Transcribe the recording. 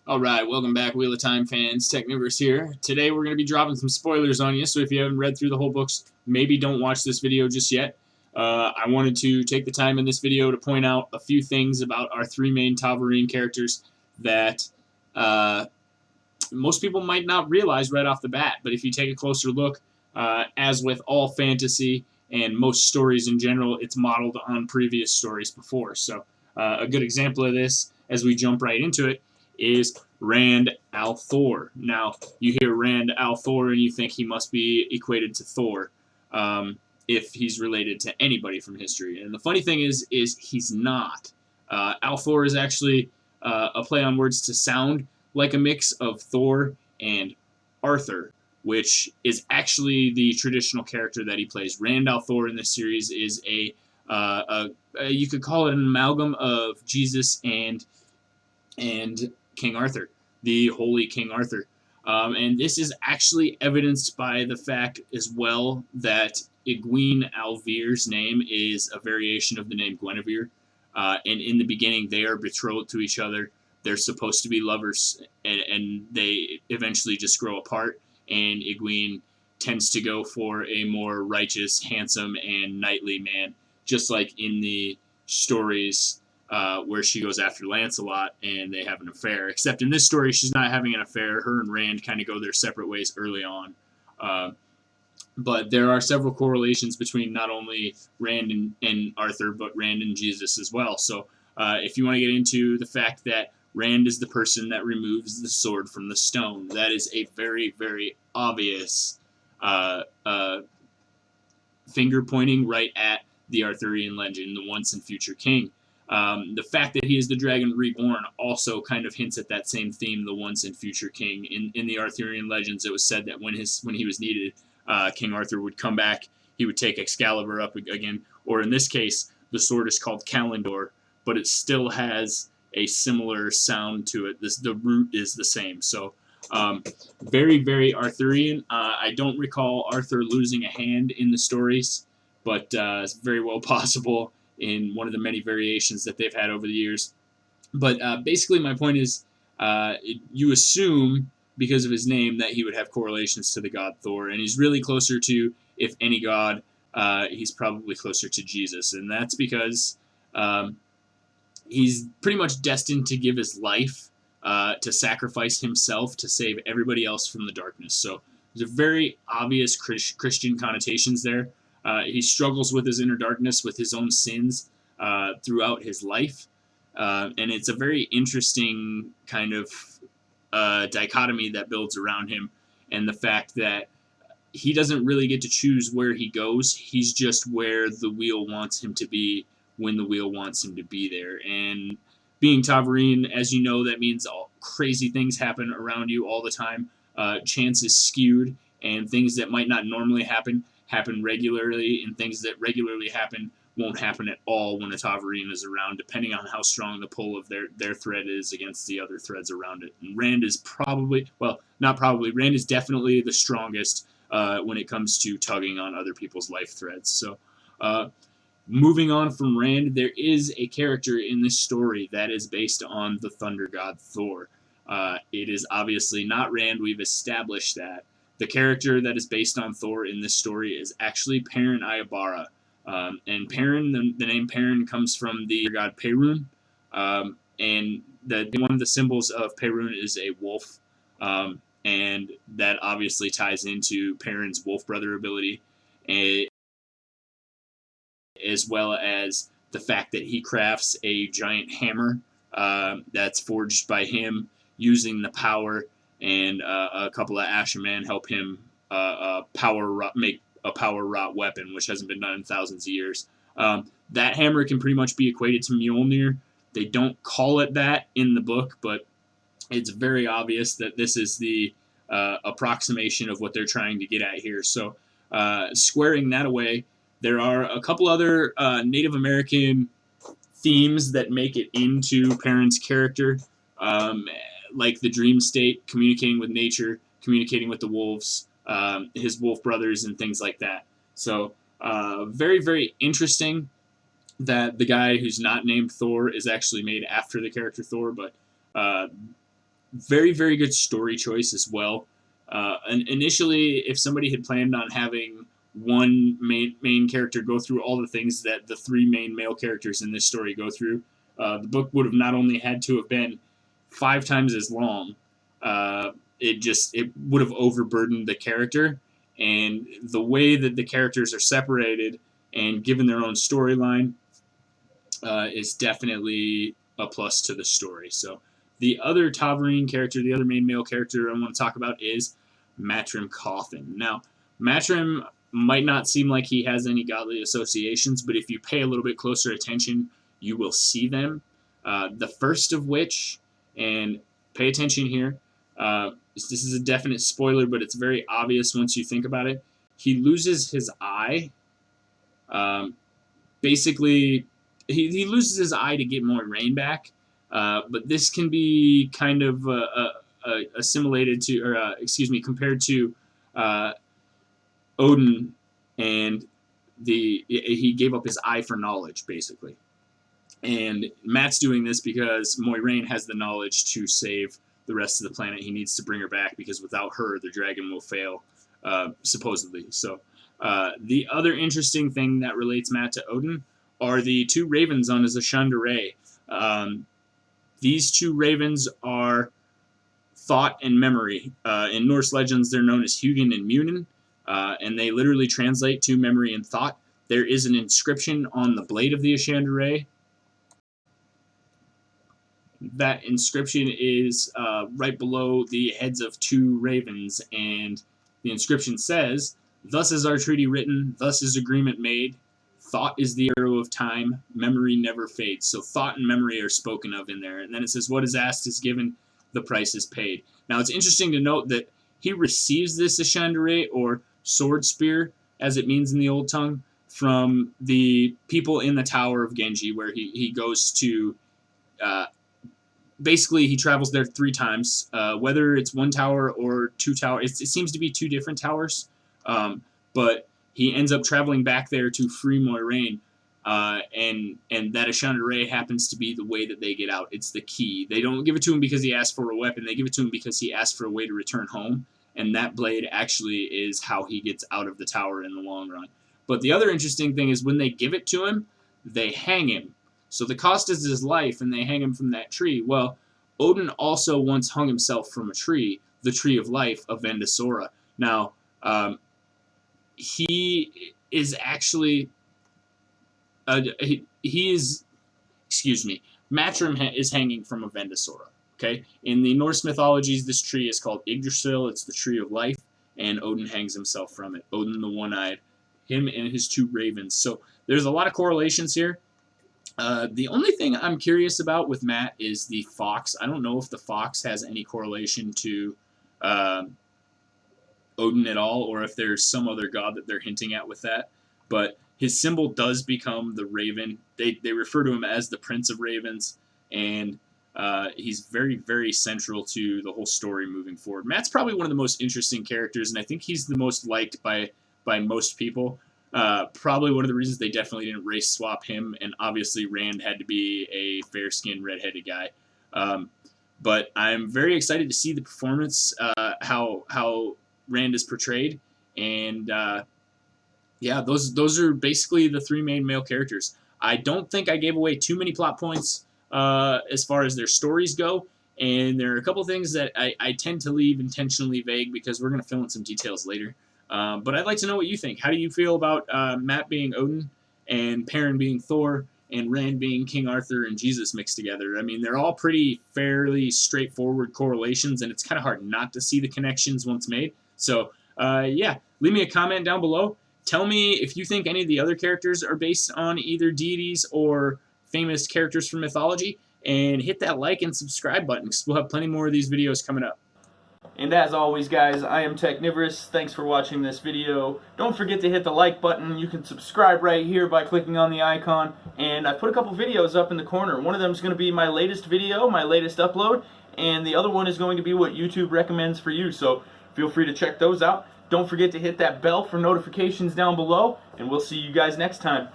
Alright, welcome back, Wheel of Time fans. Techniverse here. Today we're going to be dropping some spoilers on you, so if you haven't read through the whole books, maybe don't watch this video just yet. I wanted to take the time in this video to point out a few things about our three main Tavarine characters that most people might not realize right off the bat, but if you take a closer look, as with all fantasy and most stories in general, it's modeled on previous stories before. So a good example of this, as we jump right into it, is Rand al'Thor. Now, you hear Rand al'Thor and you think he must be equated to Thor, if he's related to anybody from history. And the funny thing is he's not. al'Thor is actually a play on words to sound like a mix of Thor and Arthur, which is actually the traditional character that he plays. Rand al'Thor in this series is you could call it an amalgam of Jesus and King Arthur, the Holy King Arthur. And this is actually evidenced by the fact as well that Egwene al'Vir's name is a variation of the name Guinevere. And in the beginning, they are betrothed to each other. They're supposed to be lovers, and they eventually just grow apart. And Egwene tends to go for a more righteous, handsome, and knightly man, just like in the stories where she goes after Lancelot and they have an affair. Except in this story, she's not having an affair. Her and Rand kind of go their separate ways early on. But there are several correlations between not only Rand and Arthur, but Rand and Jesus as well. So if you want to get into the fact that Rand is the person that removes the sword from the stone, that is a very, very obvious finger pointing right at the Arthurian legend, the once and future king. The fact that he is the dragon reborn also kind of hints at that same theme, the once and future king. In the Arthurian legends, it was said that when he was needed, King Arthur would come back, he would take Excalibur up again, or in this case, the sword is called Kalendor, but it still has a similar sound to it. The root is the same. So very, very Arthurian. I don't recall Arthur losing a hand in the stories, but it's very well possible in one of the many variations that they've had over the years. But basically, my point is, you assume because of his name that he would have correlations to the god Thor, and he's really closer to, if any god, he's probably closer to Jesus, and that's because he's pretty much destined to give his life, to sacrifice himself to save everybody else from the darkness. So there's a very obvious Christian connotations there. He struggles with his inner darkness, with his own sins throughout his life. And it's a very interesting kind of dichotomy that builds around him, and the fact that he doesn't really get to choose where he goes. He's just where the wheel wants him to be when the wheel wants him to be there. And being Tavarine, as you know, that means all crazy things happen around you all the time. Chance is skewed, and things that might not normally happen regularly, and things that regularly happen won't happen at all when a Tavarine is around, depending on how strong the pull of their thread is against the other threads around it. And Rand is probably, well, not probably, Rand is definitely the strongest when it comes to tugging on other people's life threads. So moving on from Rand, there is a character in this story that is based on the thunder god Thor. It is obviously not Rand. We've established that. The character that is based on Thor in this story is actually Perrin Iabara. And Perrin, the name Perrin comes from the god Perun. And one of the symbols of Perun is a wolf. And that obviously ties into Perrin's wolf brother ability, as well as the fact that he crafts a giant hammer that's forged by him using the power, and a couple of Asherman help him make a power rot weapon, which hasn't been done in thousands of years. That hammer can pretty much be equated to Mjolnir. They don't call it that in the book, but it's very obvious that this is the approximation of what they're trying to get at here. So squaring that away, there are a couple other Native American themes that make it into Perrin's character, like the dream state, communicating with nature, communicating with the wolves, his wolf brothers, and things like that. So very, very interesting that the guy who's not named Thor is actually made after the character Thor, but very, very good story choice as well. And initially, if somebody had planned on having one main character go through all the things that the three main male characters in this story go through, the book would have not only had to have been 5 times as long, it would have overburdened the character, and the way that the characters are separated and given their own storyline is definitely a plus to the story. So the other Tavarine character, the other main male character I want to talk about is Matrim Cawthon. Now, Matrim might not seem like he has any godly associations, but if you pay a little bit closer attention, you will see them. The first of which, and pay attention here, this is a definite spoiler, but it's very obvious once you think about it. He loses his eye. Basically, he loses his eye to get Moiraine back, but this can be kind of assimilated to, or compared to Odin, and he gave up his eye for knowledge, basically. And Matt's doing this because Moiraine has the knowledge to save the rest of the planet. He needs to bring her back because without her, the dragon will fail, supposedly. So the other interesting thing that relates Matt to Odin are the 2 ravens on his Ashandarei. These 2 ravens are thought and memory. In Norse legends, they're known as Hugin and Munin, and they literally translate to memory and thought. There is an inscription on the blade of the Ashandarei. That inscription is right below the heads of 2 ravens, and the inscription says, "Thus is our treaty written, thus is agreement made. Thought is the arrow of time, memory never fades." So thought and memory are spoken of in there. And then it says, "What is asked is given, the price is paid." Now it's interesting to note that he receives this Ashandarei, or sword spear, as it means in the old tongue, from the people in the Tower of Genji, where he goes to... basically, he travels there 3 times, whether it's 1 tower or 2 towers. It seems to be 2 different towers, but he ends up traveling back there to free Moiraine, and that Ashandarei happens to be the way that they get out. It's the key. They don't give it to him because he asked for a weapon. They give it to him because he asked for a way to return home, and that blade actually is how he gets out of the tower in the long run. But the other interesting thing is when they give it to him, they hang him. So the cost is his life, and they hang him from that tree. Well, Odin also once hung himself from a tree, the tree of life of Vendasora. Now, he is actually... Matrim is hanging from a Vendasora. Okay? In the Norse mythologies, this tree is called Yggdrasil. It's the tree of life, and Odin hangs himself from it. Odin the One-Eyed. Him and his 2 ravens. So there's a lot of correlations here. The only thing I'm curious about with Matt is the fox. I don't know if the fox has any correlation to Odin at all, or if there's some other god that they're hinting at with that. But his symbol does become the raven. They refer to him as the Prince of Ravens, and he's very, very central to the whole story moving forward. Matt's probably one of the most interesting characters, and I think he's the most liked by most people. Probably one of the reasons they definitely didn't race swap him, and obviously Rand had to be a fair-skinned, red-headed guy. But I'm very excited to see the performance, how Rand is portrayed, and yeah, those are basically the 3 main male characters. I don't think I gave away too many plot points as far as their stories go, and there are a couple things that I tend to leave intentionally vague because we're going to fill in some details later. But I'd like to know what you think. How do you feel about Matt being Odin, and Perrin being Thor, and Rand being King Arthur and Jesus mixed together? I mean, they're all pretty fairly straightforward correlations, and it's kind of hard not to see the connections once made. So, yeah, leave me a comment down below. Tell me if you think any of the other characters are based on either deities or famous characters from mythology, and hit that like and subscribe button because we'll have plenty more of these videos coming up. And as always, guys, I am Technivorous. Thanks for watching this video. Don't forget to hit the like button. You can subscribe right here by clicking on the icon. And I put a couple videos up in the corner. One of them is going to be my latest video, my latest upload, and the other one is going to be what YouTube recommends for you. So feel free to check those out. Don't forget to hit that bell for notifications down below, and we'll see you guys next time.